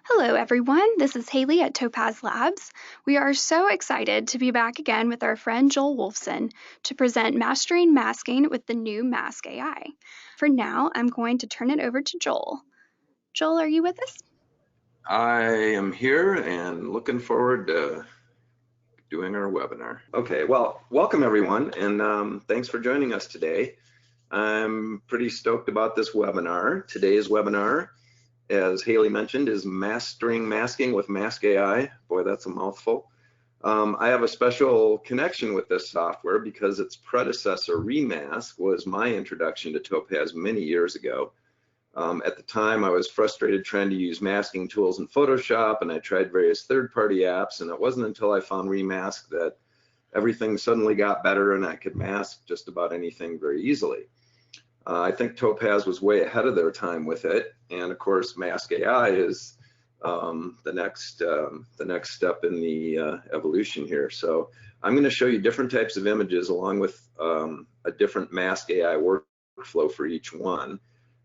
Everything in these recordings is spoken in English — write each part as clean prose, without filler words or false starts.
Hello, everyone. This is Haley at Topaz Labs. We are so excited to be back again with our friend Joel Wolfson to present Mastering Masking with the new Mask AI. For now, I'm going to turn it over to Joel. Joel, are you with us? I am here and looking forward to doing our webinar. Okay, well, welcome everyone, and thanks for joining us today. I'm pretty stoked about this webinar. Today's webinar, as Haley mentioned, is Mastering Masking with Mask AI. Boy, that's a mouthful. I have a special connection with this software because its predecessor, Rheem Ask, was my introduction to Topaz many years ago. At the time, I was frustrated trying to use masking tools in Photoshop, and I tried various third-party apps, and it wasn't until I found Rheem Ask that everything suddenly got better and I could mask just about anything very easily. I think Topaz was way ahead of their time with it, and of course, Mask AI is the next step in the evolution here. So I'm going to show you different types of images along with a different Mask AI workflow for each one.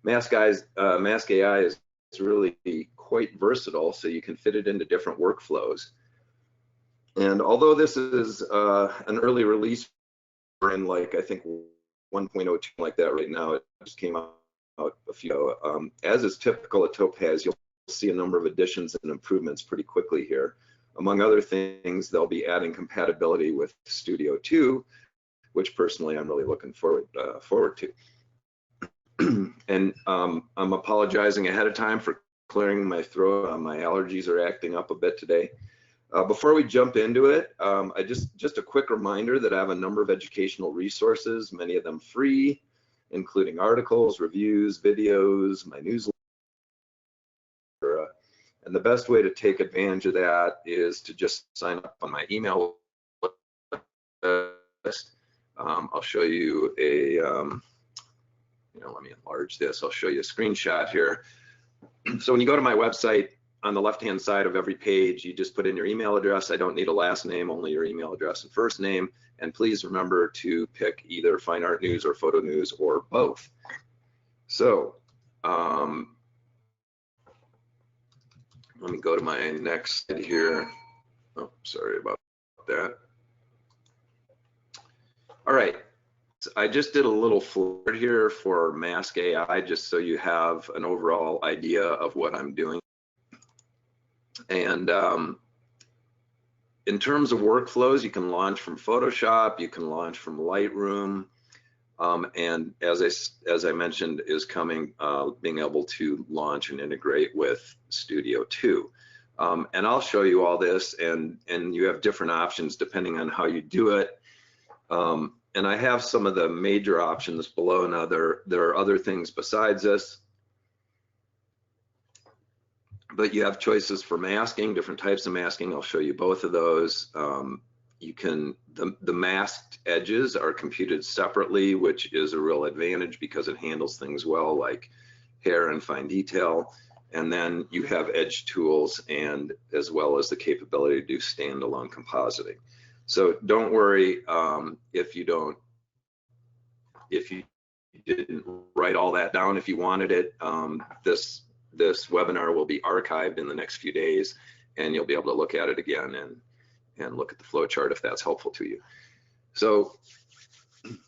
Mask AI is really quite versatile, so you can fit it into different workflows. And although this is an early release, we're in like I think 1.02 like that right now. It just came out a few. As is typical at Topaz, you'll see a number of additions and improvements pretty quickly here. Among other things, they'll be adding compatibility with Studio 2, which personally I'm really looking forward to. And I'm apologizing ahead of time for clearing my throat. My allergies are acting up a bit today. Before we jump into it, just a quick reminder that I have a number of educational resources, many of them free, including articles, reviews, videos, my newsletter. And the best way to take advantage of that is to just sign up on my email list. I'll show you a, let me enlarge this. I'll show you a screenshot here. So when you go to my website, on the left-hand side of every page, you just put in your email address. I don't need a last name, only your email address and first name. And please remember to pick either Fine Art News or Photo News or both. So let me go to my next slide here. Oh, sorry about that. All right. I just did a little flirt here for Mask AI, just so you have an overall idea of what I'm doing. And in terms of workflows, you can launch from Photoshop, you can launch from Lightroom, and as I mentioned, is coming, being able to launch and integrate with Studio 2. And I'll show you all this, and you have different options depending on how you do it. And I have some of the major options below. Now there are other things besides this, but you have choices for masking, different types of masking. I'll show you both of those. You can, the masked edges are computed separately, which is a real advantage because it handles things well, like hair and fine detail. And then you have edge tools, and as well as the capability to do standalone compositing. So don't worry if you didn't write all that down. If you wanted it, this webinar will be archived in the next few days, and you'll be able to look at it again and look at the flow chart if that's helpful to you. So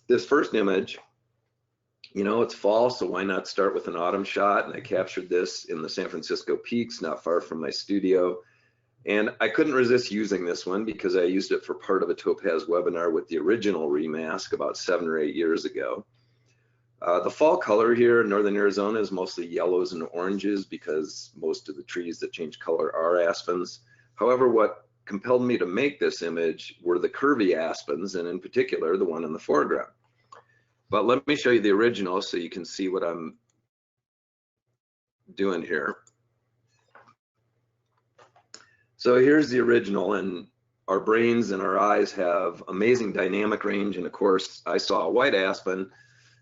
this first image, it's fall, so why not start with an autumn shot? And I captured this in the San Francisco Peaks, not far from my studio. And I couldn't resist using this one because I used it for part of a Topaz webinar with the original Rheem Ask about 7 or 8 years ago. The fall color here in Northern Arizona is mostly yellows and oranges because most of the trees that change color are aspens. However, what compelled me to make this image were the curvy aspens, and in particular, the one in the foreground. But let me show you the original so you can see what I'm doing here. So here's the original, and our brains and our eyes have amazing dynamic range. And of course, I saw a white aspen,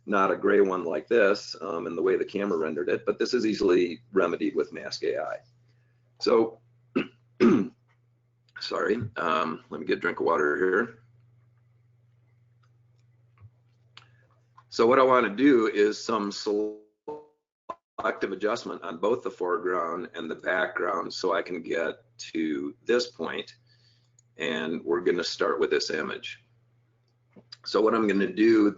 not a gray one like this, in the way the camera rendered it, but this is easily remedied with Mask AI. So, sorry, let me get a drink of water here. So what I want to do is some selective adjustment on both the foreground and the background so I can get to this point, and we're going to start with this image. So what I'm going to do,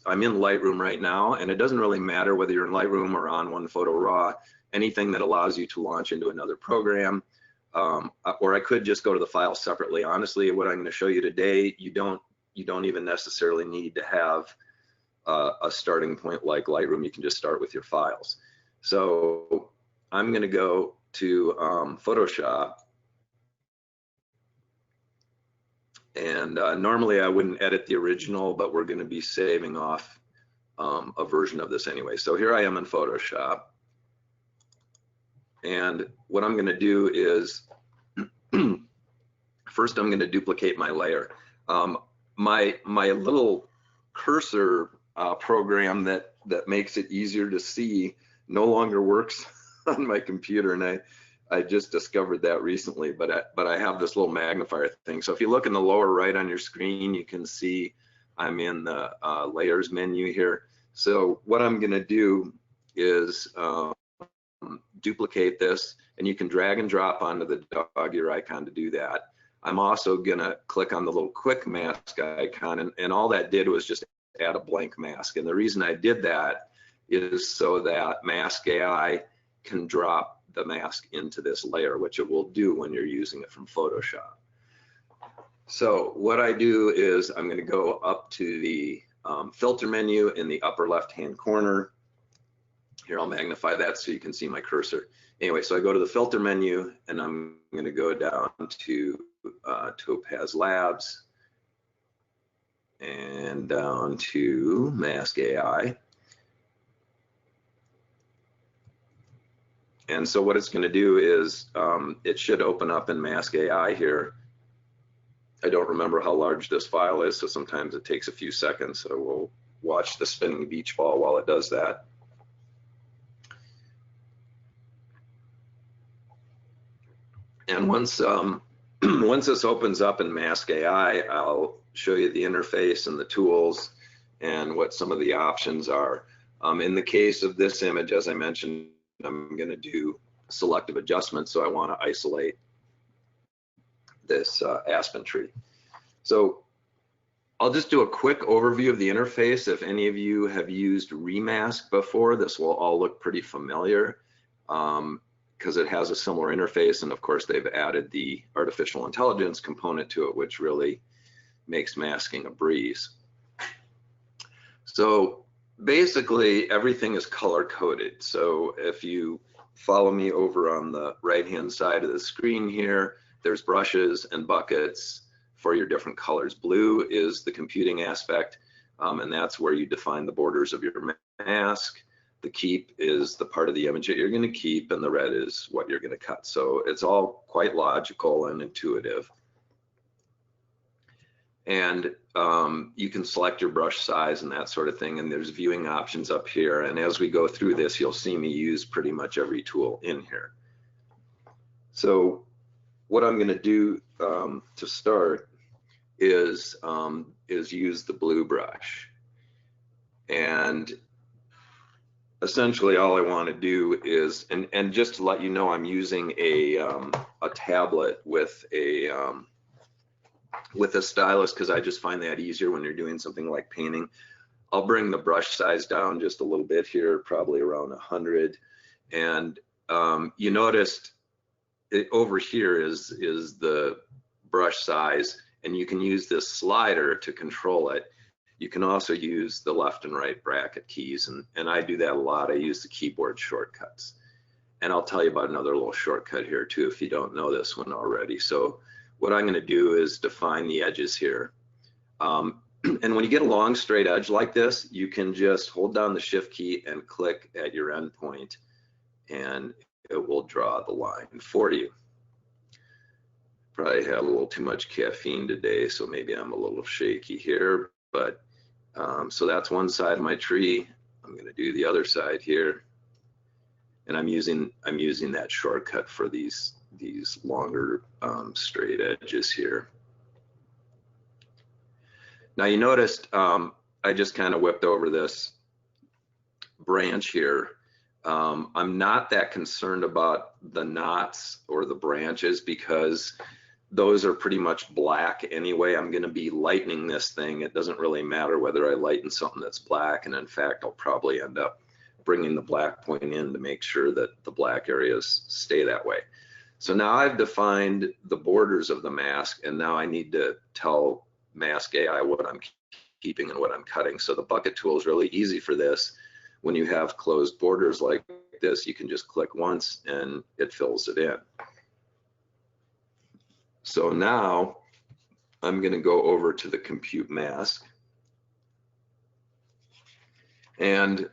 I'm in Lightroom right now, and it doesn't really matter whether you're in Lightroom or on OnePhoto RAW, anything that allows you to launch into another program, or I could just go to the file separately. Honestly, what I'm going to show you today, you don't even necessarily need to have a starting point like Lightroom. You can just start with your files. So I'm going to go to Photoshop. And normally I wouldn't edit the original, but we're going to be saving off a version of this anyway. So here I am in Photoshop. And what I'm going to do is, first I'm going to duplicate my layer. My little cursor program that makes it easier to see no longer works on my computer, and I just discovered that recently, but I have this little magnifier thing. So if you look in the lower right on your screen, you can see I'm in the layers menu here. So what I'm going to do is duplicate this, and you can drag and drop onto the dog ear icon to do that. I'm also going to click on the little quick mask icon, and all that did was just add a blank mask. And the reason I did that is so that Mask AI can drop the mask into this layer, which it will do when you're using it from Photoshop. So what I do is I'm going to go up to the filter menu in the upper left hand corner. Here, I'll magnify that so you can see my cursor. Anyway, so I go to the filter menu, and I'm going to go down to Topaz Labs and down to Mask AI. And so what it's going to do is it should open up in Mask AI here. I don't remember how large this file is, so sometimes it takes a few seconds. So we'll watch the spinning beach ball while it does that. And once once this opens up in Mask AI, I'll show you the interface and the tools and what some of the options are. In the case of this image, as I mentioned, I'm going to do selective adjustments, so I want to isolate this aspen tree. So I'll just do a quick overview of the interface. If any of you have used Rheem Ask before, this will all look pretty familiar because it has a similar interface, and of course they've added the artificial intelligence component to it, which really makes masking a breeze. So basically everything is color coded. So if you follow me over on the right hand side of the screen here, there's brushes and buckets for your different colors. Blue is the computing aspect, and that's where you define the borders of your mask. The keep is the part of the image that you're going to keep, and the red is what you're going to cut. So it's all quite logical and intuitive. And you can select your brush size and that sort of thing, and there's viewing options up here. And as we go through this, you'll see me use pretty much every tool in here. So what I'm going to do to start is use the blue brush. And essentially all I want to do is, and just to let you know, I'm using a tablet with a stylus because I just find that easier when you're doing something like painting. I'll bring the brush size down just a little bit here, probably around 100. And you noticed over here is the brush size, and you can use this slider to control it. You can also use the left and right bracket keys, and I do that a lot. I use the keyboard shortcuts. And I'll tell you about another little shortcut here too if you don't know this one already. So what I'm going to do is define the edges here. And when you get a long straight edge like this, you can just hold down the shift key and click at your endpoint, and it will draw the line for you. Probably had a little too much caffeine today, so maybe I'm a little shaky here, but so that's one side of my tree. I'm going to do the other side here, and I'm using that shortcut for these longer straight edges here. Now you noticed I just kind of whipped over this branch here I'm not that concerned about the knots or the branches because those are pretty much black anyway. I'm going to be lightening this thing. It doesn't really matter whether I lighten something that's black, and in fact, I'll probably end up bringing the black point in to make sure that the black areas stay that way. So now I've defined the borders of the mask, and now I need to tell Mask AI what I'm keeping and what I'm cutting. So the bucket tool is really easy for this. When you have closed borders like this, you can just click once and it fills it in. So now I'm going to go over to the compute mask, and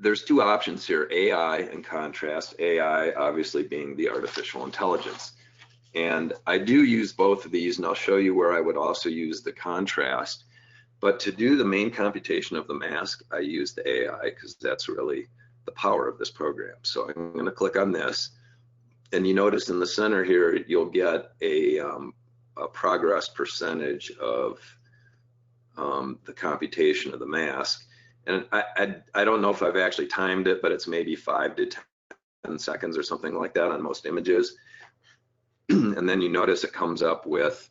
there's two options here, AI and contrast. AI obviously being the artificial intelligence. And I do use both of these, and I'll show you where I would also use the contrast. But to do the main computation of the mask, I use the AI because that's really the power of this program. So I'm going to click on this, and you notice in the center here, you'll get a progress percentage of the computation of the mask. And I don't know if I've actually timed it, but it's maybe 5 to 10 seconds or something like that on most images. And then you notice it comes up with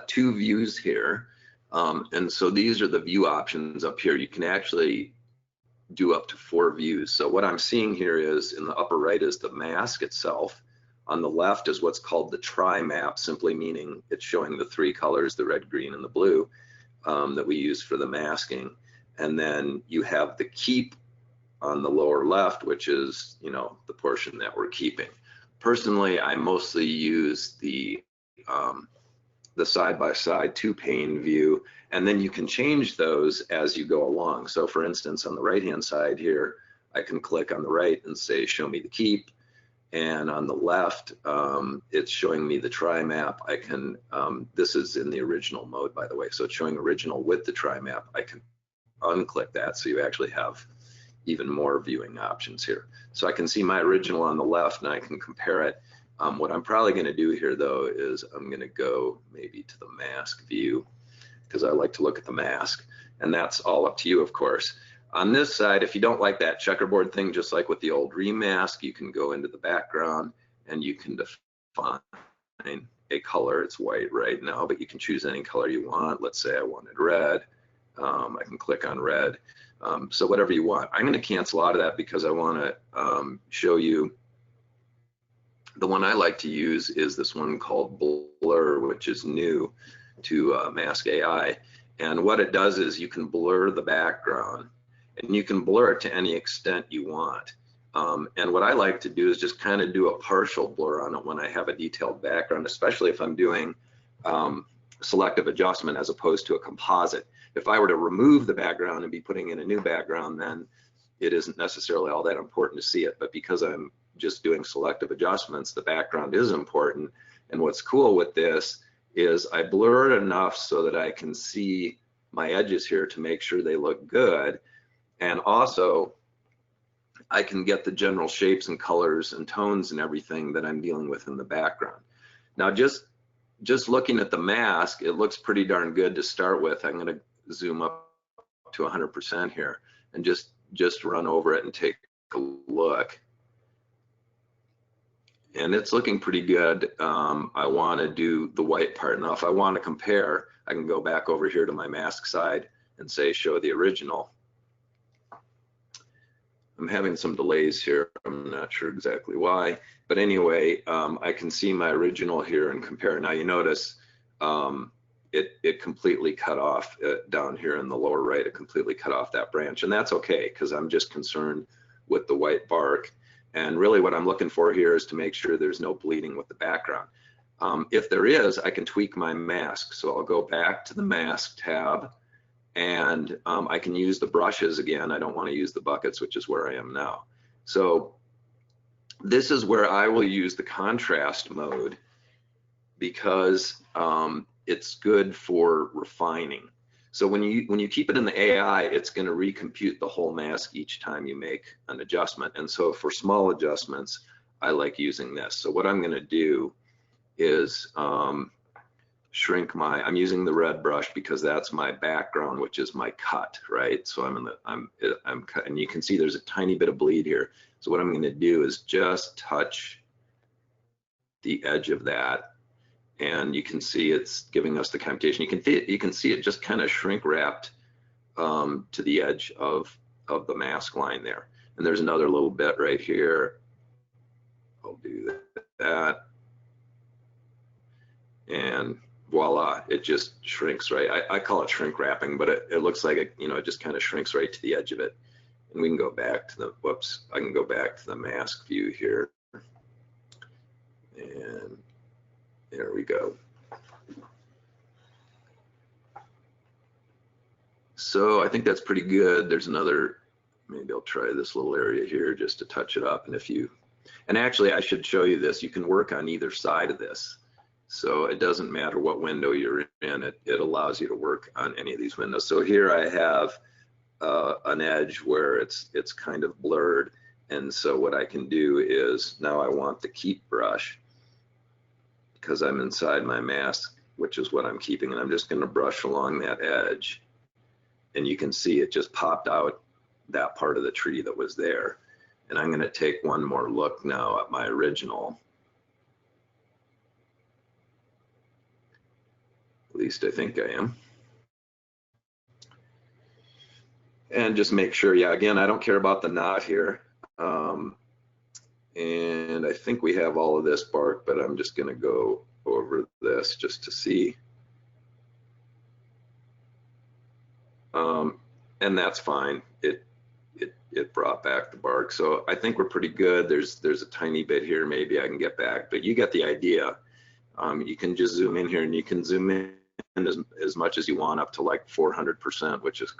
2 views here. And so these are the view options up here. You can actually do up to 4 views. So what I'm seeing here is in the upper right is the mask itself. On the left is what's called the tri-map, simply meaning it's showing the 3 colors, the red, green, and the blue, that we use for the masking. And then you have the keep on the lower left, which is, you know, the portion that we're keeping. Personally, I mostly use the side-by-side 2-pane view, and then you can change those as you go along. So for instance, on the right-hand side here, I can click on the right and say, show me the keep. And on the left, it's showing me the tri-map. I can, this is in the original mode, by the way, so it's showing original with the tri-map. I can unclick that, so you actually have even more viewing options here. So I can see my original on the left, and I can compare it. What I'm probably going to do here, though, is I'm going to go maybe to the mask view, because I like to look at the mask, and that's all up to you, of course. On this side, if you don't like that checkerboard thing, just like with the old Rheem Ask, you can go into the background and you can define a color. It's white right now, but you can choose any color you want. Let's say I wanted red. I can click on red. So whatever you want. I'm going to cancel out of that because I want to show you the one I like to use is this one called Blur, which is new to Mask AI. And what it does is you can blur the background, and you can blur it to any extent you want. And what I like to do is just kind of do a partial blur on it when I have a detailed background, especially if I'm doing selective adjustment as opposed to a composite. If I were to remove the background and be putting in a new background, then it isn't necessarily all that important to see it. But because I'm just doing selective adjustments, the background is important. And what's cool with this is I blur it enough so that I can see my edges here to make sure they look good. And also, I can get the general shapes and colors and tones and everything that I'm dealing with in the background. Now, just looking at the mask, it looks pretty darn good to start with. I'm going to zoom up to 100% here and just run over it and take a look. And it's looking pretty good. I want to do the white part. Now, if I want to compare, I can go back over here to my mask side and say, show the original. I'm having some delays here. I'm not sure exactly why. But anyway, I can see my original here and compare. Now, you notice it completely cut off down here in the lower right. It completely cut off that branch. And that's okay, because I'm just concerned with the white bark. And really what I'm looking for here is to make sure there's no bleeding with the background. If there is, I can tweak my mask. So I'll go back to the mask tab, and I can use the brushes again. I don't want to use the buckets, which is where I am now. So this is where I will use the contrast mode, because it's good for refining. So when you keep it in the AI, it's going to recompute the whole mask each time you make an adjustment. And so for small adjustments, I like using this. So what I'm going to do is shrink I'm using the red brush because that's my background, which is my cut, right? So I'm cut, and you can see there's a tiny bit of bleed here. So what I'm going to do is just touch the edge of that, and you can see it's giving us the computation. You can see it just kind of shrink wrapped to the edge of the mask line there. And there's another little bit right here. I'll do that, and voila, it just shrinks right. I call it shrink wrapping, but it looks like it, you know, it just kind of shrinks right to the edge of it. And we can go back to the, whoops, I can go back to the mask view here. And there we go. So I think that's pretty good. There's another, maybe I'll try this little area here just to touch it up. And actually I should show you this. You can work on either side of this. So it doesn't matter what window you're in, it allows you to work on any of these windows. So here I have an edge where it's kind of blurred. And so what I can do is, now I want the keep brush because I'm inside my mask, which is what I'm keeping. And I'm just going to brush along that edge. And you can see it just popped out that part of the tree that was there. And I'm going to take one more look now at my original. At least I think I am. And just make sure, yeah, again, I don't care about the knot here. And I think we have all of this bark, but I'm just going to go over this just to see. And that's fine. It brought back the bark. So I think we're pretty good. There's a tiny bit here, maybe I can get back, but you get the idea. You can just zoom in here, and you can zoom in as much as you want, up to like 400%, which is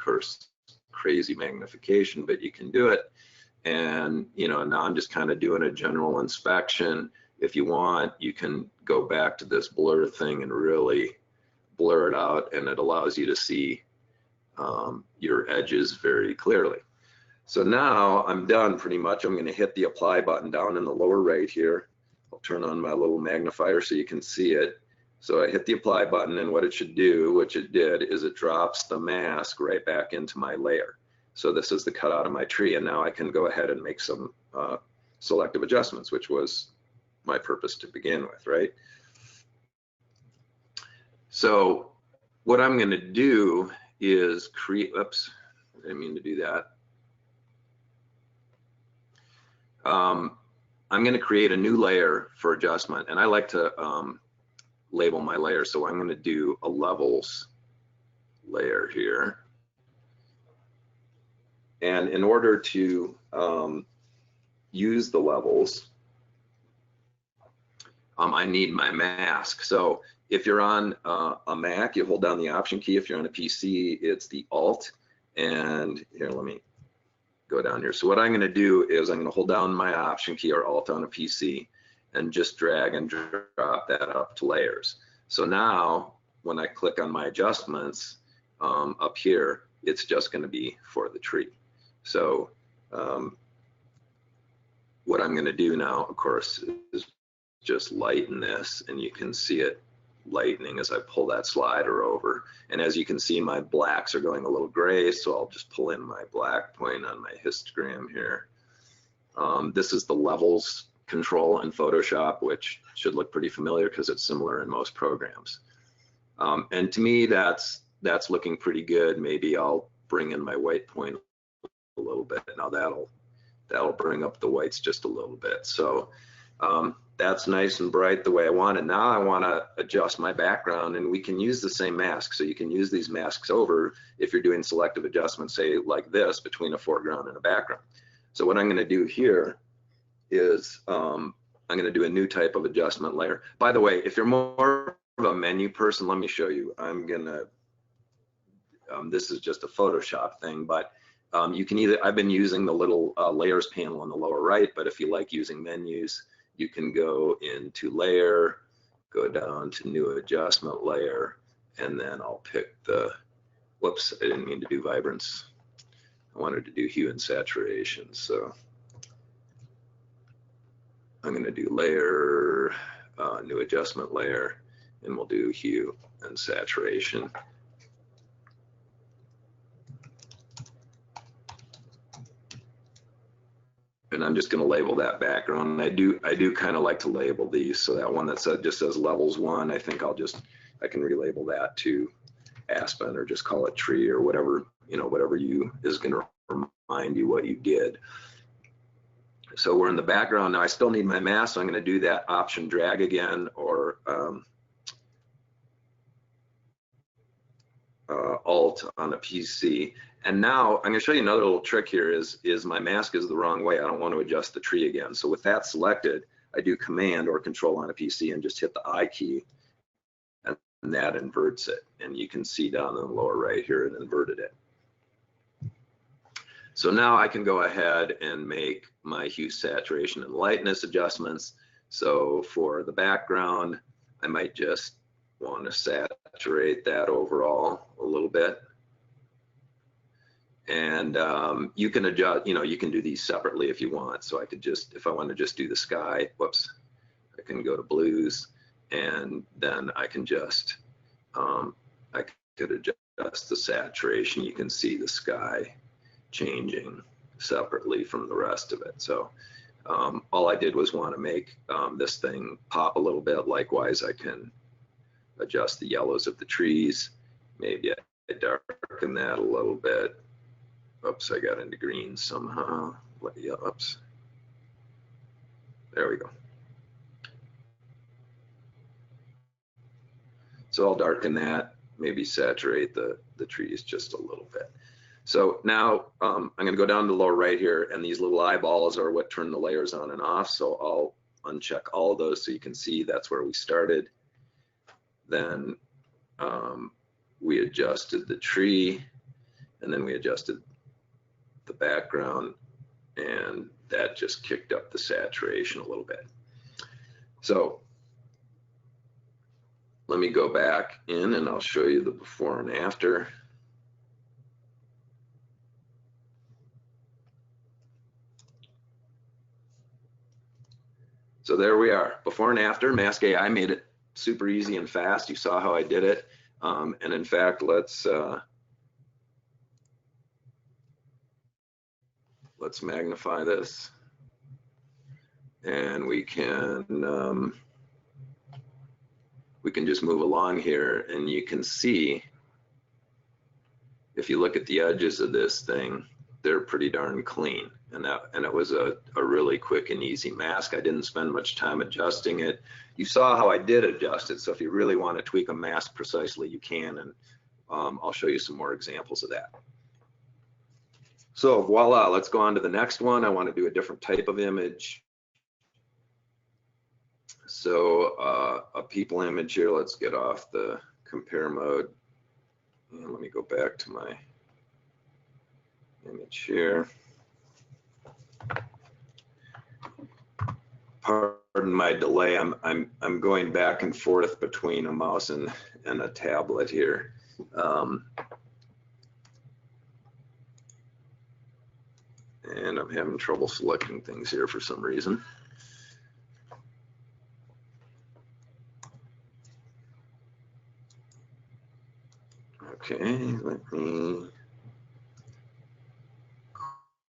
crazy magnification, but you can do it. And you know, now I'm just kind of doing a general inspection. If you want, you can go back to this blur thing and really blur it out, and it allows you to see your edges very clearly. So now I'm done pretty much. I'm going to hit the apply button down in the lower right here. I'll turn on my little magnifier so you can see it. So I hit the apply button, and what it should do, which it did, is it drops the mask right back into my layer. So this is the cutout of my tree, and now I can go ahead and make some selective adjustments, which was my purpose to begin with, right? So what I'm going to do is create, oops, I didn't mean to do that. I'm going to create a new layer for adjustment, and I like to label my layers. So I'm going to do a levels layer here. And in order to use the levels, I need my mask. So if you're on a Mac, you hold down the Option key. If you're on a PC, it's the Alt. And here, let me go down here. So what I'm going to do is I'm going to hold down my Option key or Alt on a PC and just drag and drop that up to layers. So now when I click on my adjustments up here, it's just going to be for the tree. So what I'm going to do now, of course, is just lighten this, and you can see it lightening as I pull that slider over. And as you can see, my blacks are going a little gray, so I'll just pull in my black point on my histogram here. This is the levels control in Photoshop, which should look pretty familiar because it's similar in most programs. And to me, that's looking pretty good. Maybe I'll bring in my white point a little bit. Now that'll bring up the whites just a little bit. So that's nice and bright the way I want it. Now I want to adjust my background, and we can use the same mask. So you can use these masks over if you're doing selective adjustments, say like this, between a foreground and a background. So what I'm going to do here is I'm going to do a new type of adjustment layer. By the way, if you're more of a menu person, let me show you. I'm going to, this is just a Photoshop thing, but you can either, I've been using the little layers panel on the lower right, but if you like using menus, you can go into layer, go down to new adjustment layer, and then I'll pick the, whoops, I didn't mean to do vibrance. I wanted to do hue and saturation. So I'm going to do layer, new adjustment layer, and we'll do hue and saturation. And I'm just going to label that background. I do kind of like to label these, so that one that just says levels 1, I think I can relabel that to Aspen, or just call it tree, or whatever, whatever is going to remind you what you did. So we're in the background now. I still need my mask, so I'm going to do that Option drag again, or Alt on a PC. And now I'm going to show you another little trick here. Is my mask is the wrong way. I don't want to adjust the tree again. So with that selected, I do Command or Control on a PC and just hit the I key, and that inverts it. And you can see down in the lower right here, it inverted it. So now I can go ahead and make my hue, saturation, and lightness adjustments. So for the background, I might just want to saturate that overall a little bit. And you can adjust, you can do these separately if you want. So I could just, if I want to just do the sky, whoops, I can go to blues, and then I can just, I could adjust the saturation. You can see the sky changing separately from the rest of it. So all I did was want to make this thing pop a little bit. Likewise, I can adjust the yellows of the trees. Maybe I darken that a little bit. Oops, I got into green somehow. Oops. There we go. So I'll darken that, maybe saturate the trees just a little bit. So now I'm going to go down to the lower right here, and these little eyeballs are what turn the layers on and off. So I'll uncheck all of those so you can see that's where we started. Then we adjusted the tree, and then we adjusted the background, and that just kicked up the saturation a little bit. So let me go back in and I'll show you the before and after. So there we are, before and after. Mask AI made it super easy and fast. You saw how I did it. And in fact, let's magnify this, and we can just move along here, and you can see, if you look at the edges of this thing, they're pretty darn clean. And it was a really quick and easy mask. I didn't spend much time adjusting it. You saw how I did adjust it, so if you really want to tweak a mask precisely, you can, and I'll show you some more examples of that. So voila, let's go on to the next one. I want to do a different type of image. So a people image here. Let's get off the compare mode. And let me go back to my image here. Pardon my delay. I'm going back and forth between a mouse and a tablet here. And I'm having trouble selecting things here for some reason. Okay, let me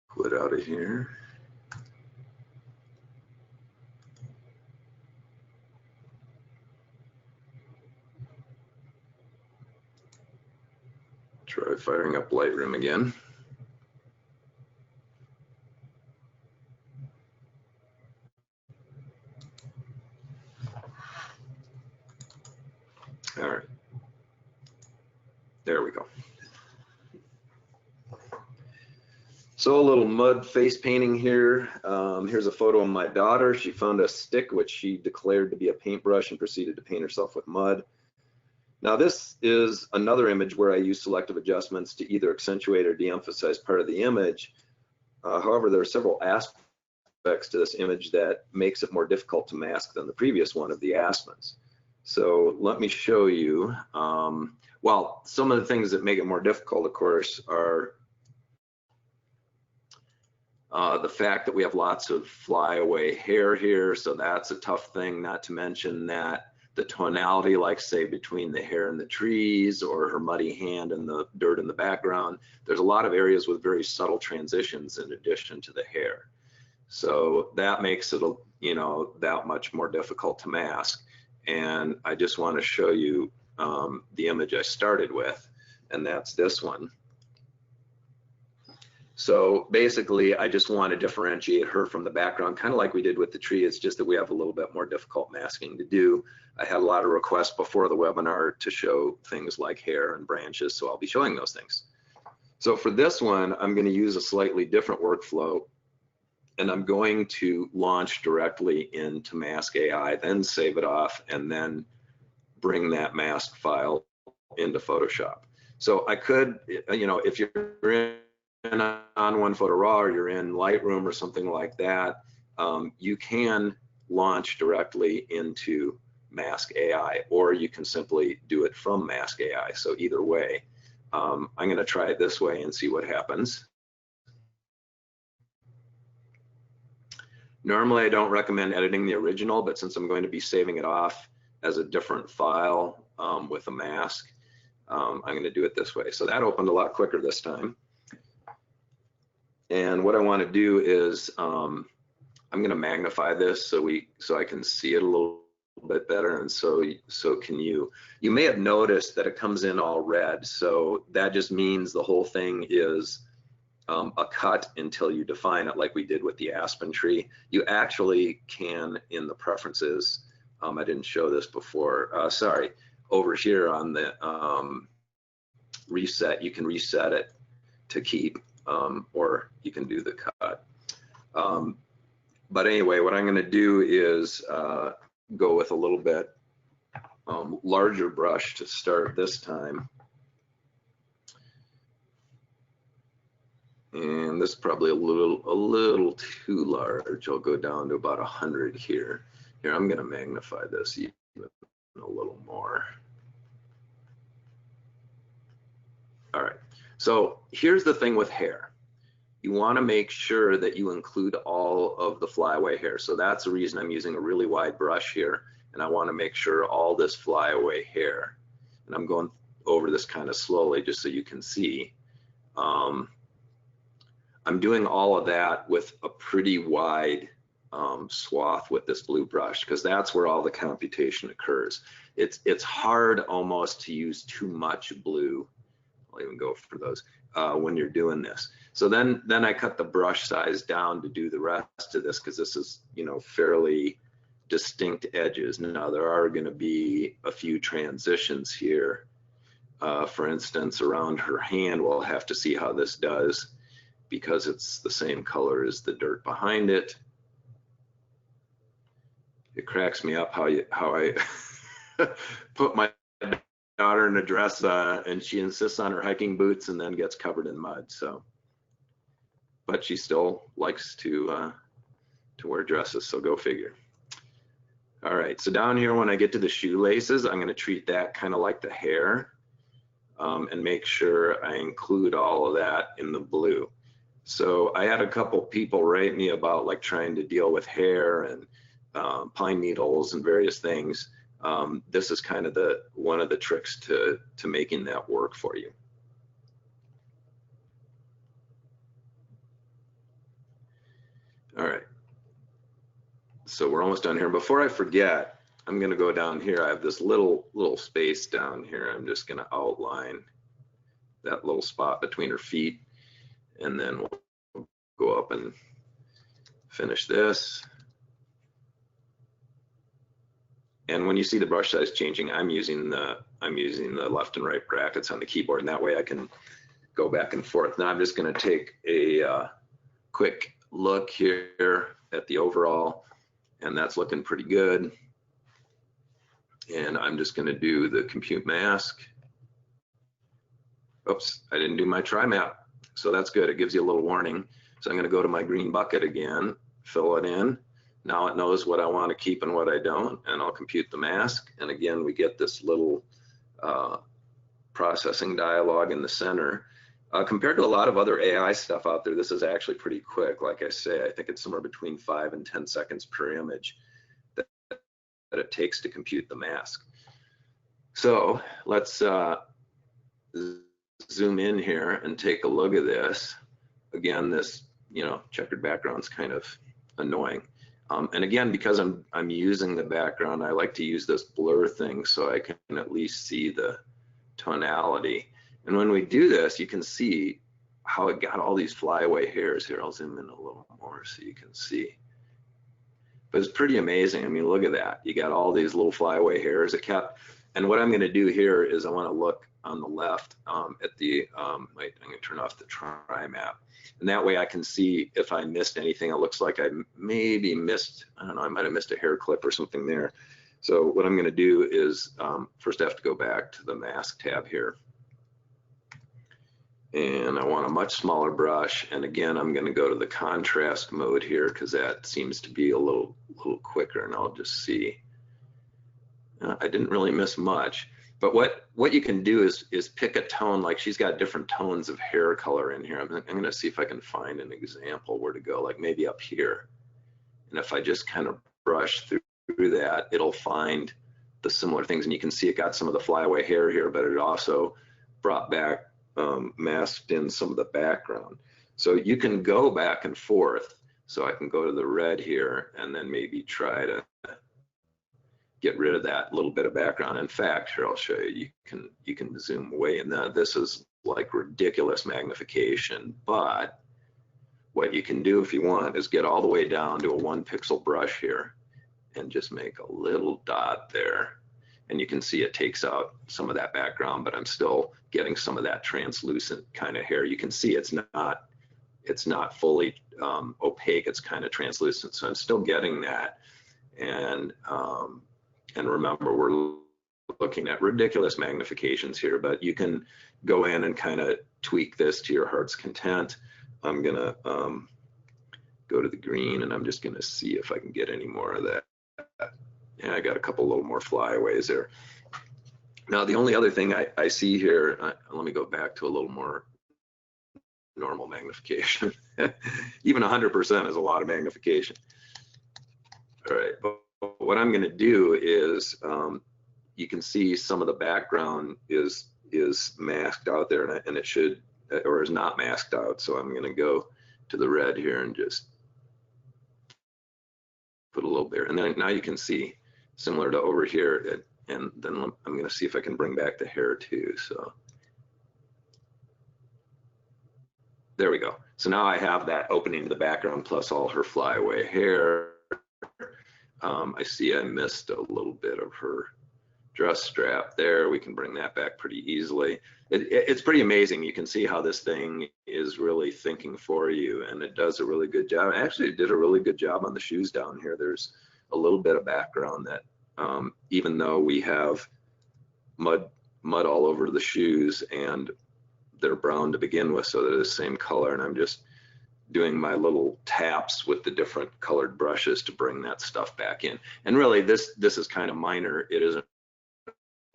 quit out of here. Try firing up Lightroom again. All right, there we go. So a little mud face painting here. Here's a photo of my daughter. She found a stick which she declared to be a paintbrush and proceeded to paint herself with mud. Now this is another image where I use selective adjustments to either accentuate or de-emphasize part of the image. However, there are several aspects to this image that makes it more difficult to mask than the previous one of the aspens. So let me show you. Well, some of the things that make it more difficult, of course, are the fact that we have lots of flyaway hair here, so that's a tough thing, not to mention that the tonality, like say between the hair and the trees, or her muddy hand and the dirt in the background. There's a lot of areas with very subtle transitions in addition to the hair. So that makes it, you know, that much more difficult to mask. And I just want to show you the image I started with, and that's this one. So basically, I just want to differentiate her from the background, kind of like we did with the tree. It's just that we have a little bit more difficult masking to do. I had a lot of requests before the webinar to show things like hair and branches, so I'll be showing those things. So for this one, I'm going to use a slightly different workflow, and I'm going to launch directly into Mask AI, then save it off, and then bring that mask file into Photoshop. So I could, you know, if you're in on One Photo Raw, or you're in Lightroom or something like that, you can launch directly into Mask AI, or you can simply do it from Mask AI. So either way, I'm going to try it this way and see what happens. Normally, I don't recommend editing the original, but since I'm going to be saving it off as a different file with a mask, I'm going to do it this way. So that opened a lot quicker this time. And what I want to do is I'm going to magnify this so I can see it a little bit better, and so can you. You may have noticed that it comes in all red, so that just means the whole thing is a cut until you define it, like we did with the aspen tree. You actually can, in the preferences, I didn't show this before, sorry, over here on the reset, you can reset it to keep, or you can do the cut. But anyway, what I'm going to do is go with a little bit larger brush to start this time. And this is probably a little too large. I'll go down to about 100 here. Here, I'm going to magnify this even a little more. All right, so here's the thing with hair. You want to make sure that you include all of the flyaway hair. So that's the reason I'm using a really wide brush here, and I want to make sure all this flyaway hair, and I'm going over this kind of slowly just so you can see. I'm doing all of that with a pretty wide swath with this blue brush, because that's where all the computation occurs. It's hard almost to use too much blue. I'll even go for those when you're doing this. So then I cut the brush size down to do the rest of this, because this is, you know, fairly distinct edges. Now there are going to be a few transitions here. For instance, around her hand, we'll have to see how this does, because it's the same color as the dirt behind it. It cracks me up how I put my daughter in a dress and she insists on her hiking boots and then gets covered in mud. So, but she still likes to wear dresses, so go figure. All right, so down here when I get to the shoelaces, I'm going to treat that kind of like the hair and make sure I include all of that in the blue. So I had a couple people write me about like trying to deal with hair and pine needles and various things. This is kind of one of the tricks to making that work for you. All right, so we're almost done here. Before I forget, I'm going to go down here. I have this little space down here. I'm just going to outline that little spot between her feet, and then we'll go up and finish this. And when you see the brush size changing, I'm using the left and right brackets on the keyboard, and that way I can go back and forth. Now I'm just going to take a quick look here at the overall, and that's looking pretty good. And I'm just going to do the compute mask. Oops, I didn't do my try map, so that's good. It gives you a little warning. So I'm going to go to my green bucket again, fill it in. Now it knows what I want to keep and what I don't, and I'll compute the mask. And again, we get this little processing dialog in the center. Compared to a lot of other AI stuff out there, this is actually pretty quick. Like I say, I think it's somewhere between 5 and 10 seconds per image that it takes to compute the mask. So let's zoom in here and take a look at this. Again, this checkered background's kind of annoying. And again, because I'm using the background, I like to use this blur thing so I can at least see the tonality. And when we do this, you can see how it got all these flyaway hairs here. I'll zoom in a little more so you can see. But it's pretty amazing. I mean, look at that. You got all these little flyaway hairs. And what I'm going to do here is I want to look on the left at the, I'm going to turn off the tri-map. And that way I can see if I missed anything. It looks like I maybe missed, I don't know, I might have missed a hair clip or something there. So what I'm going to do is first I have to go back to the mask tab here. And I want a much smaller brush. And again, I'm going to go to the contrast mode here because that seems to be a little quicker. And I'll just see. I didn't really miss much. But what you can do is pick a tone. Like she's got different tones of hair color in here. I'm going to see if I can find an example where to go, like maybe up here. And if I just kind of brush through that, it'll find the similar things. And you can see it got some of the flyaway hair here, but it also brought back, masked in some of the background. So you can go back and forth. So I can go to the red here and then maybe try to get rid of that little bit of background. In fact, here I'll show you. You can zoom way in. Now this is like ridiculous magnification, but what you can do if you want is get all the way down to a 1 pixel brush here and just make a little dot there. And you can see it takes out some of that background, but I'm still getting some of that translucent kind of hair. You can see it's not fully opaque. It's kind of translucent. So I'm still getting that. And remember, we're looking at ridiculous magnifications here, but you can go in and kind of tweak this to your heart's content. I'm gonna go to the green and I'm just gonna see if I can get any more of that. Yeah, I got a couple little more flyaways there. Now, the only other thing I see here, let me go back to a little more normal magnification. Even 100% is a lot of magnification. All right, but what I'm going to do is you can see some of the background is masked out there, and it should, or is not masked out. So I'm going to go to the red here and just put a little there. And then now you can see similar to over here. And then I'm going to see if I can bring back the hair too. So there we go. So now I have that opening to the background plus all her flyaway hair. I see I missed a little bit of her dress strap there. We can bring that back pretty easily. It's pretty amazing. You can see how this thing is really thinking for you, and it does a really good job. Actually, it did a really good job on the shoes down here. There's a little bit of background that even though we have mud all over the shoes and they're brown to begin with, so they're the same color, and I'm just doing my little taps with the different colored brushes to bring that stuff back in. And really, this is kind of minor. It isn't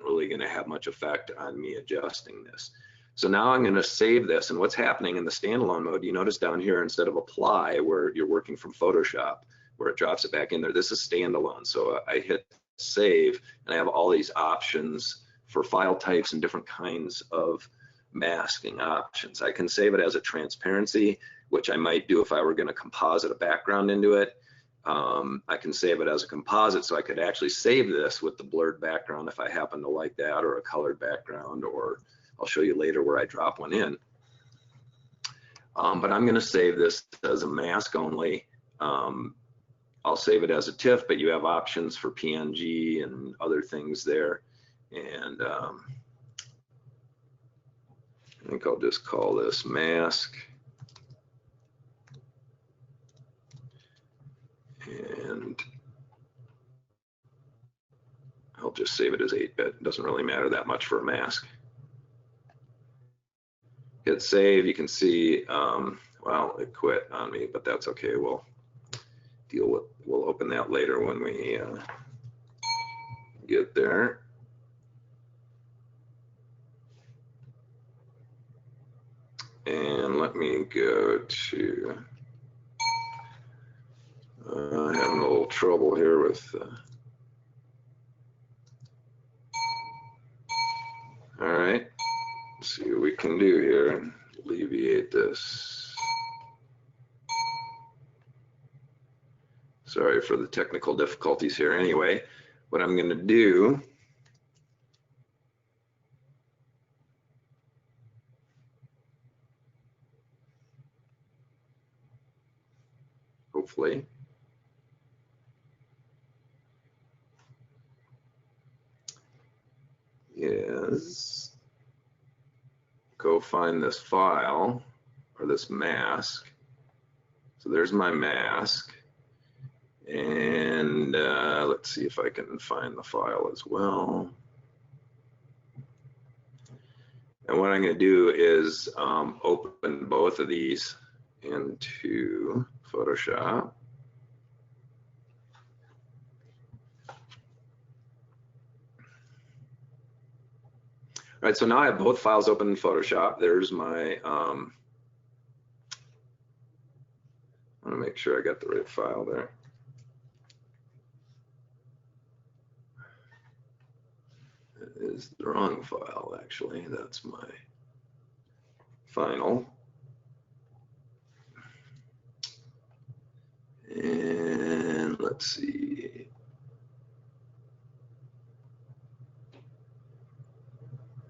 really going to have much effect on me adjusting this. So now I'm going to save this, and what's happening in the standalone mode, you notice down here, instead of apply, where you're working from Photoshop, where it drops it back in there, this is standalone. So I hit save, and I have all these options for file types and different kinds of masking options. I can save it as a transparency, which I might do if I were going to composite a background into it. I can save it as a composite, so I could actually save this with the blurred background if I happen to like that, or a colored background, or I'll show you later where I drop one in. But I'm going to save this as a mask only. I'll save it as a TIFF, but you have options for PNG and other things there. And I think I'll just call this mask. And I'll just save it as 8-bit. It doesn't really matter that much for a mask. Hit save. You can see, well, it quit on me, but that's okay. We'll open that later when we get there. And let me go to, having a little trouble here with can do here, alleviate this. Sorry for the technical difficulties here. Anyway, what I'm going to do, hopefully, is go find this file or this mask. So there's my mask, and let's see if I can find the file as well. And what I'm going to do is open both of these into Photoshop. All right, so now I have both files open in Photoshop. There's my, I want to make sure I got the right file there. It is the wrong file, actually. That's my final. And let's see.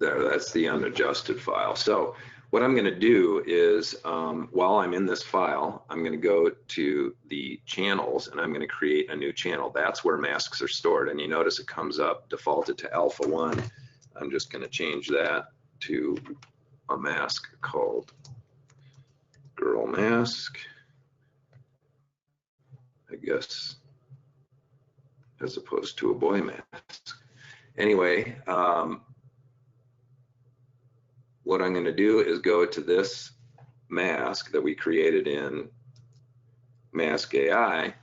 There, that's the unadjusted file. So what I'm going to do is, while I'm in this file, I'm going to go to the channels and I'm going to create a new channel. That's where masks are stored. And you notice it comes up defaulted to alpha 1. I'm just going to change that to a mask called girl mask, I guess, as opposed to a boy mask. Anyway, what I'm going to do is go to this mask that we created in Mask AI,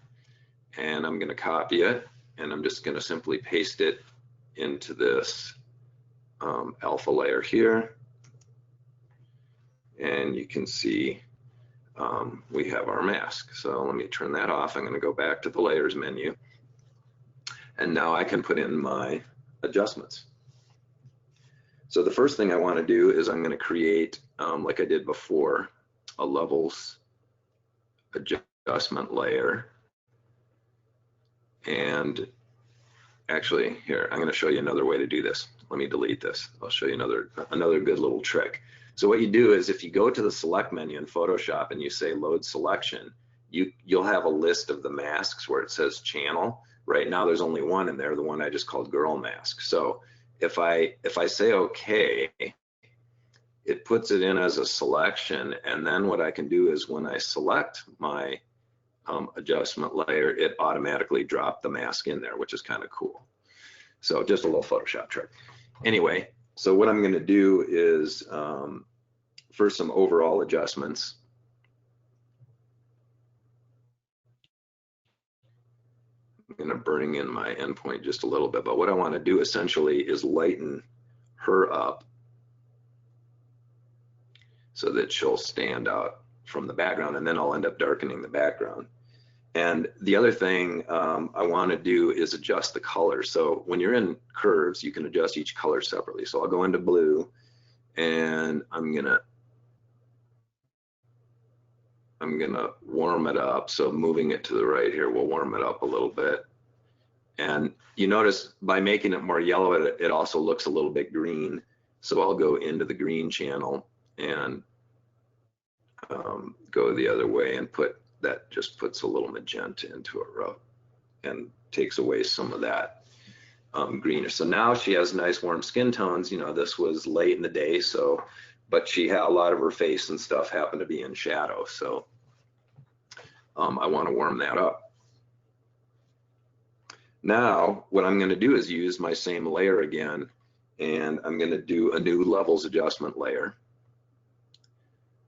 and I'm going to copy it, and I'm just going to simply paste it into this alpha layer here. And you can see we have our mask. So let me turn that off. I'm going to go back to the layers menu, and now I can put in my adjustments. So the first thing I want to do is I'm going to create, like I did before, a levels adjustment layer. And actually, here, I'm going to show you another way to do this. Let me delete this. I'll show you another good little trick. So what you do is if you go to the select menu in Photoshop and you say load selection, you'll have a list of the masks where it says channel. Right now there's only one in there, the one I just called girl mask. So if I say okay, it puts it in as a selection, and then what I can do is when I select my adjustment layer, it automatically dropped the mask in there, which is kind of cool. So just a little Photoshop trick. Anyway, so what I'm going to do is first some overall adjustments. I'm going to bring in my endpoint just a little bit, but what I want to do essentially is lighten her up so that she'll stand out from the background, and then I'll end up darkening the background. And the other thing I want to do is adjust the color. So when you're in curves, you can adjust each color separately. So I'll go into blue, and I'm gonna warm it up. So moving it to the right here will warm it up a little bit. And you notice by making it more yellow, it also looks a little bit green. So I'll go into the green channel and go the other way and that just puts a little magenta into it and takes away some of that greenish. So now she has nice warm skin tones. You know, this was late in the day, so, but she had a lot of her face and stuff happened to be in shadow. So I want to warm that up. Now, what I'm going to do is use my same layer again, and I'm going to do a new levels adjustment layer.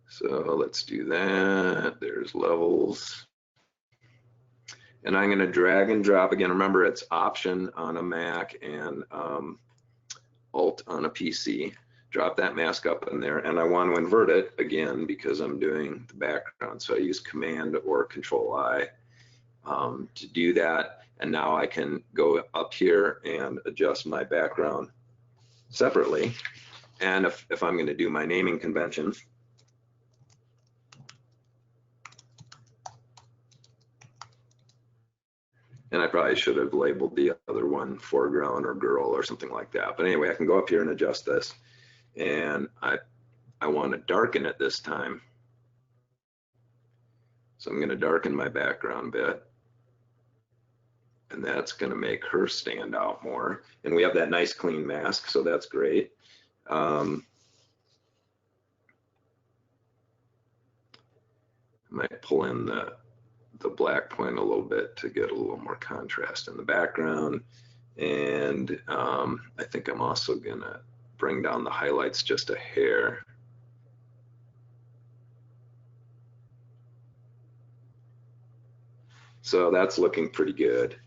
So let's do that. There's levels. And I'm going to drag and drop again. Remember, it's Option on a Mac and Alt on a PC. Drop that mask up in there, and I want to invert it again because I'm doing the background. So I use Command or Control I to do that. And now I can go up here and adjust my background separately. And if I'm going to do my naming convention, and I probably should have labeled the other one foreground or girl or something like that. But anyway, I can go up here and adjust this. And I want to darken it this time. So I'm going to darken my background bit. And that's going to make her stand out more. And we have that nice clean mask, so that's great. I might pull in the black point a little bit to get a little more contrast in the background. And I think I'm also going to bring down the highlights just a hair. So that's looking pretty good.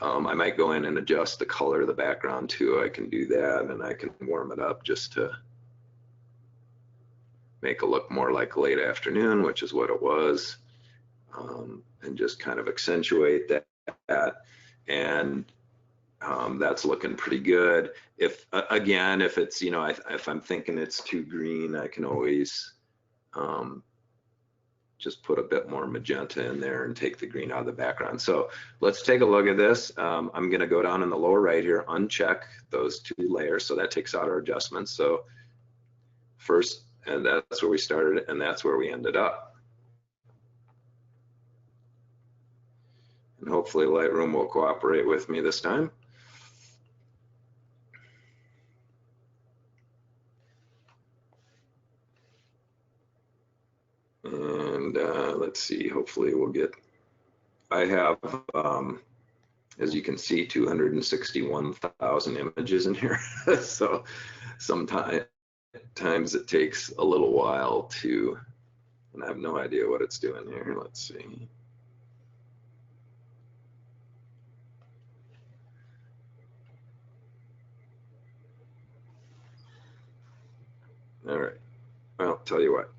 I might go in and adjust the color of the background too. I can do that, and I can warm it up just to make it look more like late afternoon, which is what it was, and just kind of accentuate that. And that's looking pretty good. If again, if it's, you know, if I'm thinking it's too green, I can always just put a bit more magenta in there and take the green out of the background. So let's take a look at this. I'm going to go down in the lower right here, uncheck those two layers. So that takes out our adjustments. So first, and that's where we started, and that's where we ended up. And hopefully Lightroom will cooperate with me this time. And let's see, hopefully we'll get, I have, as you can see, 261,000 images in here. So sometimes it takes a little while to, and I have no idea what it's doing here. Let's see. All right, well, tell you what.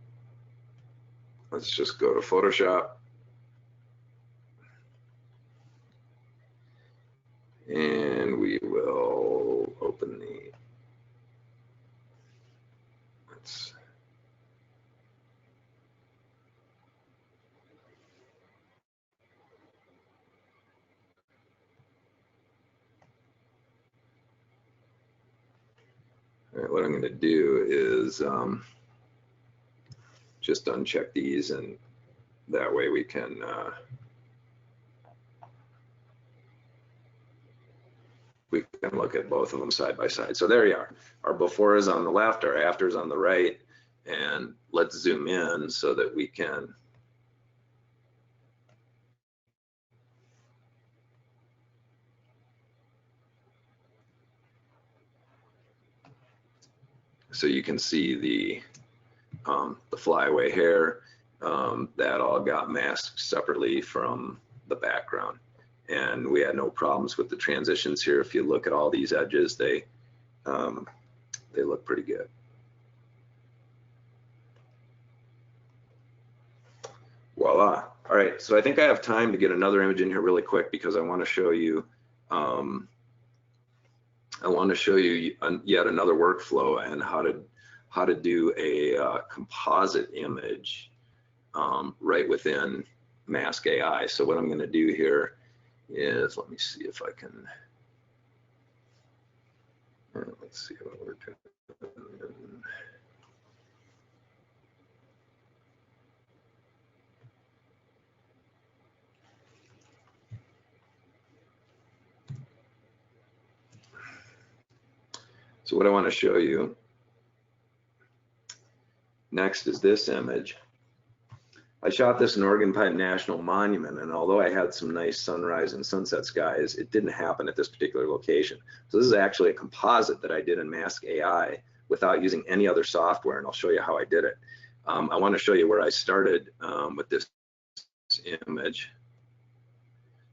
Let's just go to Photoshop. And we will open the, all right, what I'm going to do is just uncheck these, and that way we can look at both of them side by side. So there you are. Our before is on the left, our after is on the right, and let's zoom in so that we can so you can see the flyaway hair that all got masked separately from the background, and we had no problems with the transitions here. If you look at all these edges, they look pretty good. Voila. All right, so I think I have time to get another image in here really quick because I want to show you yet another workflow and how to do a composite image right within Mask AI. So what I'm going to do here is, let me see if I can, let's see what we're doing. So what I want to show you next is this image. I shot this in Oregon Pipe National Monument, and although I had some nice sunrise and sunset skies, it didn't happen at this particular location. So this is actually a composite that I did in Mask AI without using any other software, and I'll show you how I did it. I want to show you where I started with this image.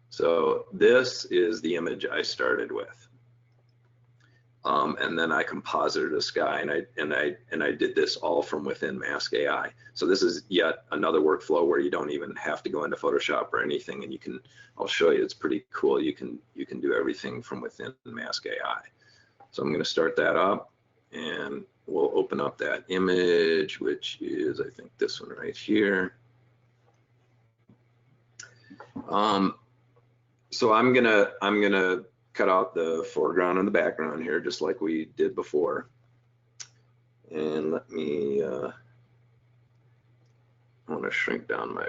So this is the image I started with. And then I composited a sky, and I did this all from within Mask AI. So this is yet another workflow where you don't even have to go into Photoshop or anything, and you can, I'll show you, it's pretty cool. You can do everything from within Mask AI. So I'm going to start that up, and we'll open up that image, which is, I think, this one right here. So I'm gonna cut out the foreground and the background here, just like we did before. And let me, I want to shrink down my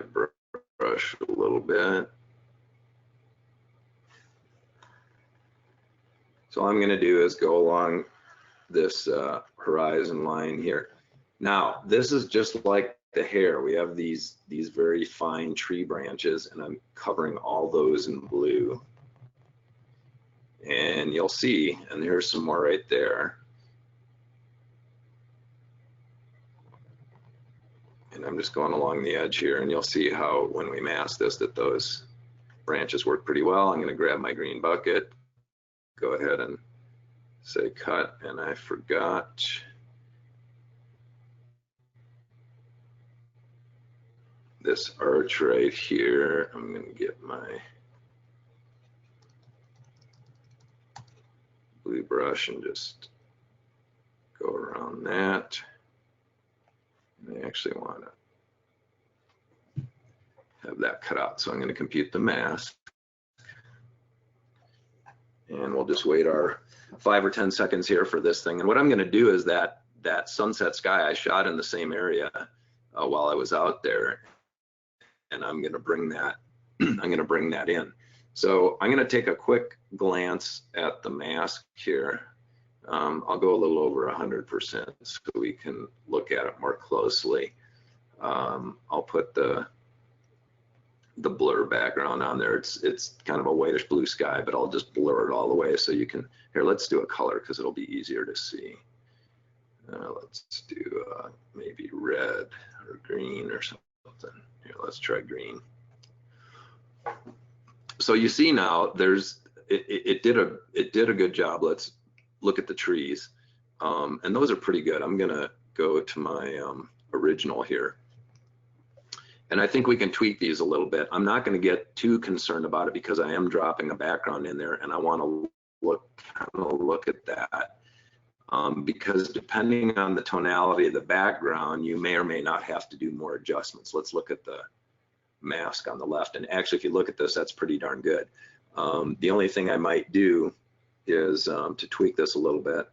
brush a little bit. So all I'm going to do is go along this horizon line here. Now, this is just like the hair. We have these very fine tree branches, and I'm covering all those in blue. And you'll see, and there's some more right there. And I'm just going along the edge here, and you'll see how when we mask this, that those branches work pretty well. I'm going to grab my green bucket, go ahead and say cut, and I forgot this arch right here. I'm going to get my blue brush and just go around that. I actually want to have that cut out, so I'm going to compute the mask. And we'll just wait our 5 or 10 seconds here for this thing. And what I'm going to do is that sunset sky I shot in the same area while I was out there, and I'm going to bring that in. So I'm going to take a quick glance at the mask here. I'll go a little over 100% so we can look at it more closely. I'll put the blur background on there. It's kind of a whitish blue sky, but I'll just blur it all the way so you can. Here, let's do a color because it'll be easier to see. Let's do maybe red or green or something. Here, let's try green. So you see now, it did a good job. Let's look at the trees, and those are pretty good. I'm gonna go to my original here, and I think we can tweak these a little bit. I'm not going to get too concerned about it because I am dropping a background in there, and I want to look at that. Because depending on the tonality of the background, you may or may not have to do more adjustments. Let's look at the mask on the left, and actually if you look at this, that's pretty darn good. The only thing I might do is to tweak this a little bit.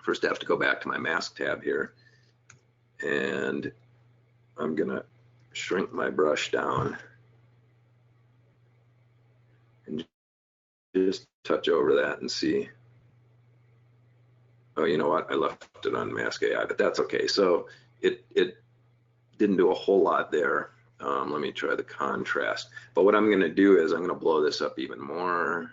First I have to go back to my mask tab here, and I'm gonna shrink my brush down and just touch over that and see. Oh, you know what? I left it on Mask AI, but that's okay. So it didn't do a whole lot there. Let me try the contrast. But what I'm going to do is I'm going to blow this up even more.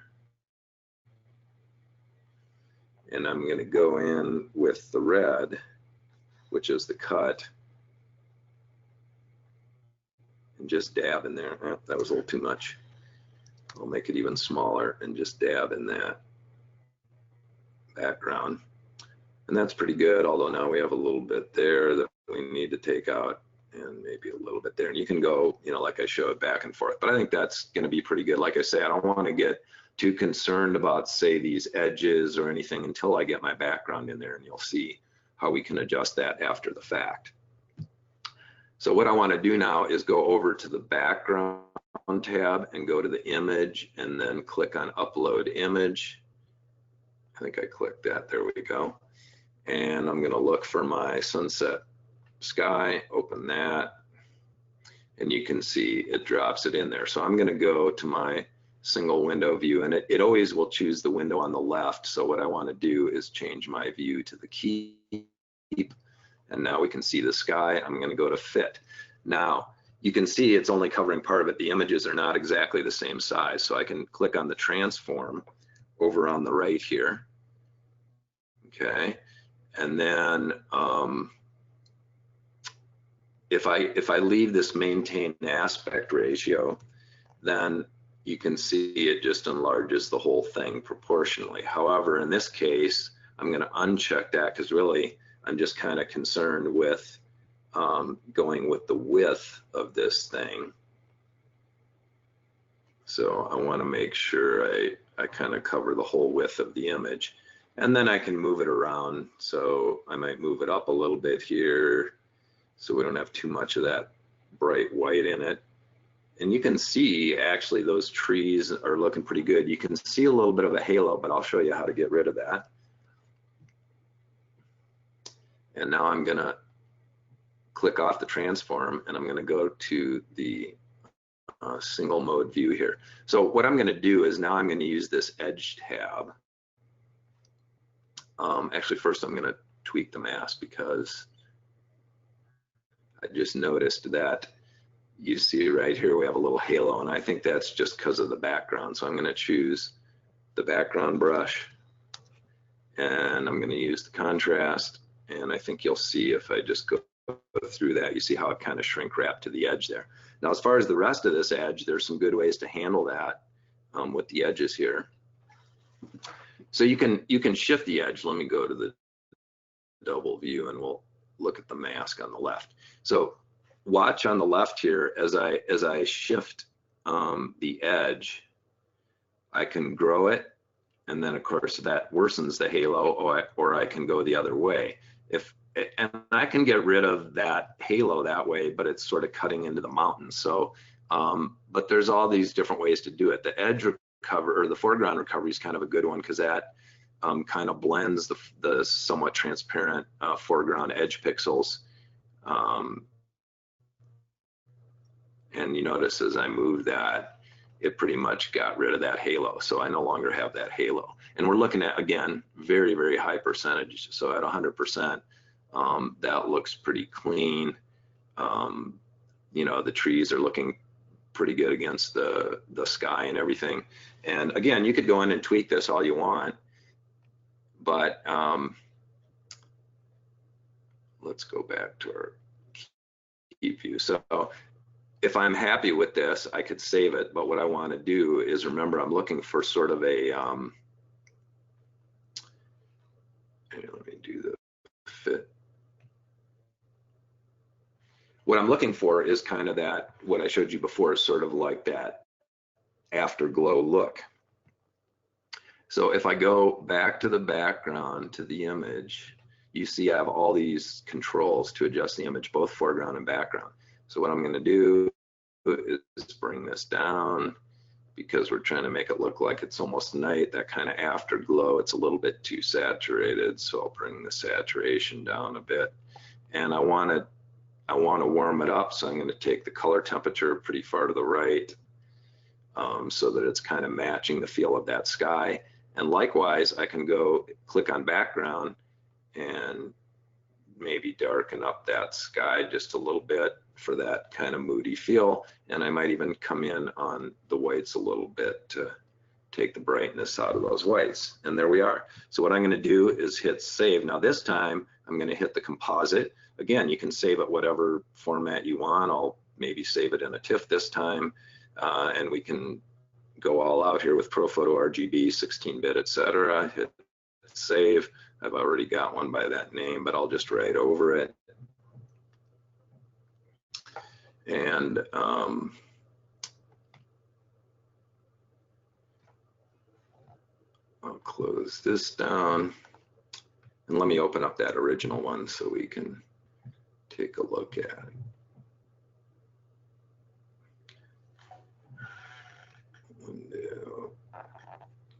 And I'm going to go in with the red, which is the cut, and just dab in there. Oh, that was a little too much. I'll make it even smaller and just dab in that background. And that's pretty good, although now we have a little bit there that we need to take out, and maybe a little bit there. And you can go, you know, like I showed, back and forth. But I think that's going to be pretty good. Like I say, I don't want to get too concerned about, say, these edges or anything until I get my background in there, and you'll see how we can adjust that after the fact. So what I want to do now is go over to the background tab and go to the image and then click on upload image. I think I clicked that. There we go. And I'm going to look for my sunset sky, open that, and you can see it drops it in there. So I'm going to go to my single window view, and it always will choose the window on the left. So what I want to do is change my view to the keep, and now we can see the sky. I'm going to go to fit. Now you can see it's only covering part of it. The images are not exactly the same size, so I can click on the transform over on the right here. Okay. And then if I leave this maintain aspect ratio, then you can see it just enlarges the whole thing proportionally. However, in this case, I'm going to uncheck that because really I'm just kind of concerned with going with the width of this thing. So I want to make sure I kind of cover the whole width of the image. And then I can move it around. So I might move it up a little bit here so we don't have too much of that bright white in it. And you can see actually those trees are looking pretty good. You can see a little bit of a halo, but I'll show you how to get rid of that. And now I'm gonna click off the transform and I'm gonna go to the single mode view here. So what I'm gonna do is now I'm gonna use this edge tab. Actually, first I'm gonna tweak the mask because I just noticed that you see right here we have a little halo, and I think that's just because of the background. So I'm gonna choose the background brush and I'm gonna use the contrast, and I think you'll see if I just go through that, you see how it kind of shrink wrapped to the edge there. Now, as far as the rest of this edge, there's some good ways to handle that with the edges here. So you can shift the edge. Let me go to the double view and we'll look at the mask on the left. So watch on the left here as I shift the edge, I can grow it, and then of course that worsens the halo, or I can go the other way. And I can get rid of that halo that way, but it's sort of cutting into the mountain. So, but there's all these different ways to do it. The edge recover, or the foreground recovery, is kind of a good one because that kind of blends the somewhat transparent foreground edge pixels. And you notice as I move that, it pretty much got rid of that halo. So I no longer have that halo. And we're looking at, again, very, very high percentage. So at 100%, that looks pretty clean. You know, the trees are looking pretty good against the sky and everything. And again, you could go in and tweak this all you want, but let's go back to our key view. So if I'm happy with this, I could save it, but what I want to do is, remember, I'm looking for sort of a, let me do the fit. What I'm looking for is kind of that, what I showed you before, is sort of like that afterglow look. So if I go back to the background, to the image, you see I have all these controls to adjust the image, both foreground and background. So what I'm going to do is bring this down, because we're trying to make it look like it's almost night, that kind of afterglow. It's a little bit too saturated, so I'll bring the saturation down a bit. And I want to warm it up, so I'm going to take the color temperature pretty far to the right, so that it's kind of matching the feel of that sky. And likewise, I can go click on background and maybe darken up that sky just a little bit for that kind of moody feel. And I might even come in on the whites a little bit to take the brightness out of those whites. And there we are. So what I'm going to do is hit save. Now this time I'm going to hit the composite. Again, you can save it whatever format you want. I'll maybe save it in a TIFF this time, and we can go all out here with ProPhoto RGB, 16-bit, etc. Hit save. I've already got one by that name, but I'll just write over it. And I'll close this down. And let me open up that original one so we can take a look at it.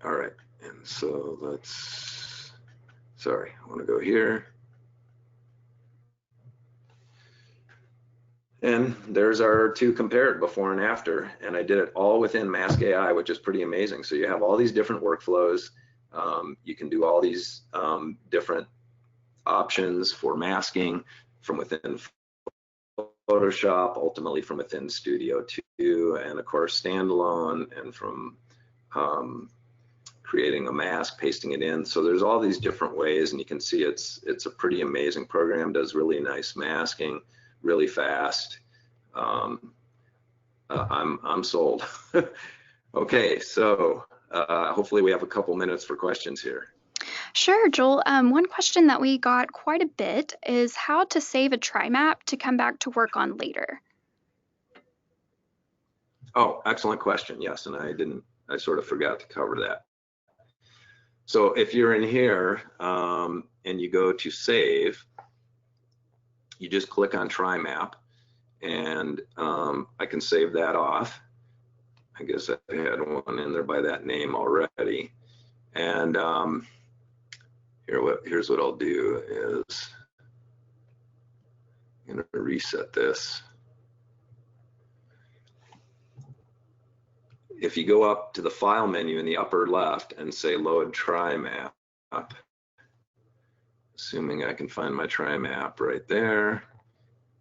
All right, and so let's, sorry, I want to go here. And there's our two compared, before and after. And I did it all within Mask AI, which is pretty amazing. So you have all these different workflows. You can do all these different options for masking from within Photoshop, ultimately from within Studio 2, and of course standalone, and from creating a mask, pasting it in. So there's all these different ways, and you can see it's a pretty amazing program. Does really nice masking, really fast. I'm sold. Okay, so hopefully we have a couple minutes for questions here. Sure, Joel. One question that we got quite a bit is how to save a tri-map to come back to work on later. Oh, excellent question. Yes, and I sort of forgot to cover that. So if you're in here and you go to save, you just click on Try Map, and I can save that off. I guess I had one in there by that name already. And here's what I'll do is I'm going to reset this. If you go up to the File menu in the upper left and say Load Try Map, assuming I can find my Try Map right there,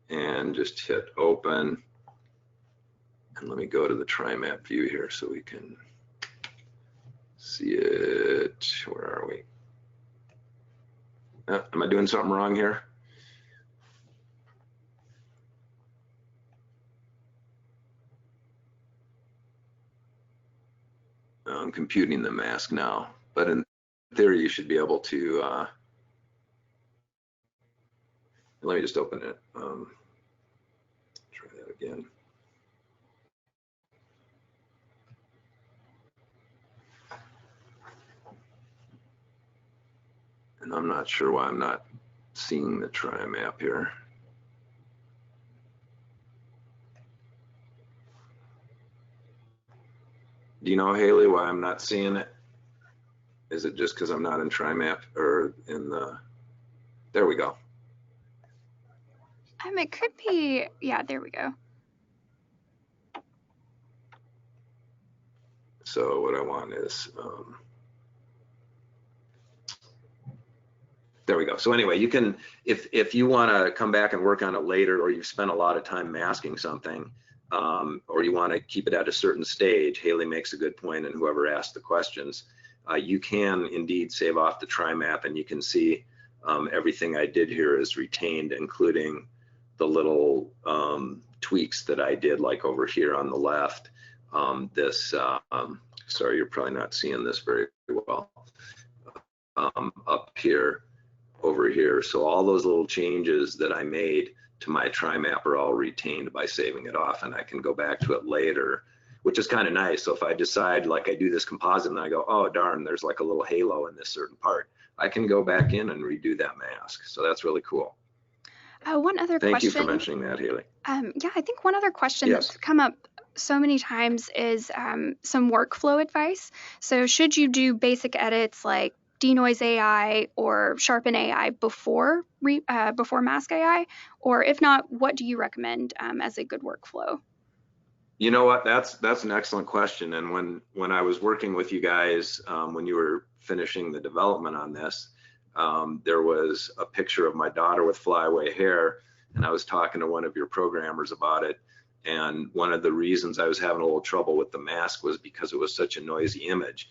and just hit Open. And let me go to the Try Map view here so we can see it. Where are we? Am I doing something wrong here? I'm computing the mask now, but in theory, you should be able to, let me just open it. Try that again. And I'm not sure why I'm not seeing the Try Map here. Do you know, Haley, why I'm not seeing it? Is it just because I'm not in Try Map or in the, there we go. It could be, yeah, there we go. So what I want is, there we go. So anyway, you can, if you want to come back and work on it later, or you've spent a lot of time masking something, or you want to keep it at a certain stage, Haley makes a good point, and whoever asked the questions, you can indeed save off the Try Map, and you can see everything I did here is retained, including the little tweaks that I did, like over here on the left. Sorry, you're probably not seeing this very well. Up here, over here. So all those little changes that I made to my Try Map are all retained by saving it off, and I can go back to it later, which is kind of nice. So if I decide, like, I do this composite and I go, oh darn, there's like a little halo in this certain part, I can go back in and redo that mask. So that's really cool. One other question. Thank you for mentioning that, Haley. Yeah, I think one other question Yes. that's come up so many times is some workflow advice. So should you do basic edits like denoise AI or sharpen AI before Mask AI, or if not, what do you recommend as a good workflow? You know what? That's an excellent question. And when I was working with you guys, when you were finishing the development on this, there was a picture of my daughter with flyaway hair, and I was talking to one of your programmers about it. And one of the reasons I was having a little trouble with the mask was because it was such a noisy image.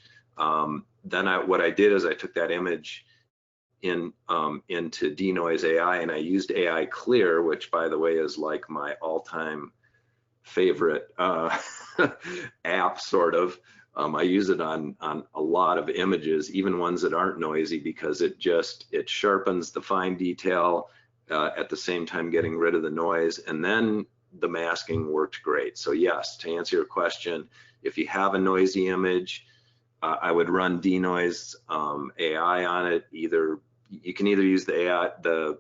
Then what I did is I took that image into denoise AI, and I used AI Clear, which, by the way, is like my all-time favorite app, sort of. I use it on a lot of images, even ones that aren't noisy, because it sharpens the fine detail at the same time getting rid of the noise, and then the masking worked great. So yes, to answer your question, if you have a noisy image, I would run denoise AI on it. You can either use the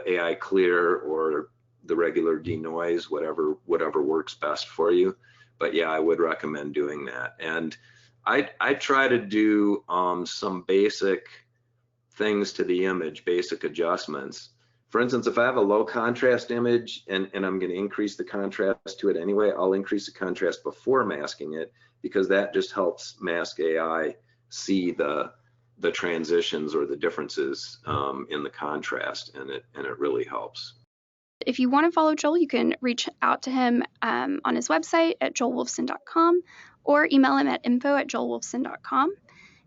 AI Clear or the regular denoise, whatever works best for you. But yeah, I would recommend doing that. And I try to do some basic things to the image, basic adjustments. For instance, if I have a low contrast image and I'm going to increase the contrast to it anyway, I'll increase the contrast before masking it, because that just helps Mask AI see the transitions or the differences in the contrast, and it really helps. If you want to follow Joel, you can reach out to him on his website at joelwolfson.com or email him at info@joelwolfson.com.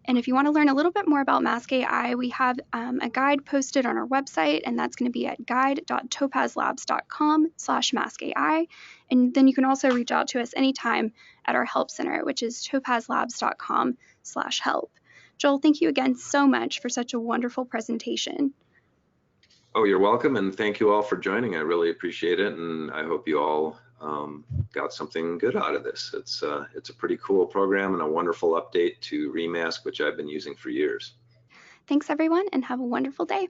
And if you want to learn a little bit more about Mask AI, we have a guide posted on our website, and that's going to be at guide.topazlabs.com/maskai. And then you can also reach out to us anytime at our help center, which is topazlabs.com/help. Joel, thank you again so much for such a wonderful presentation. Oh, you're welcome, and thank you all for joining. I really appreciate it, and I hope you all got something good out of this. It's a pretty cool program and a wonderful update to Rheem Ask, which I've been using for years. Thanks, everyone, and have a wonderful day.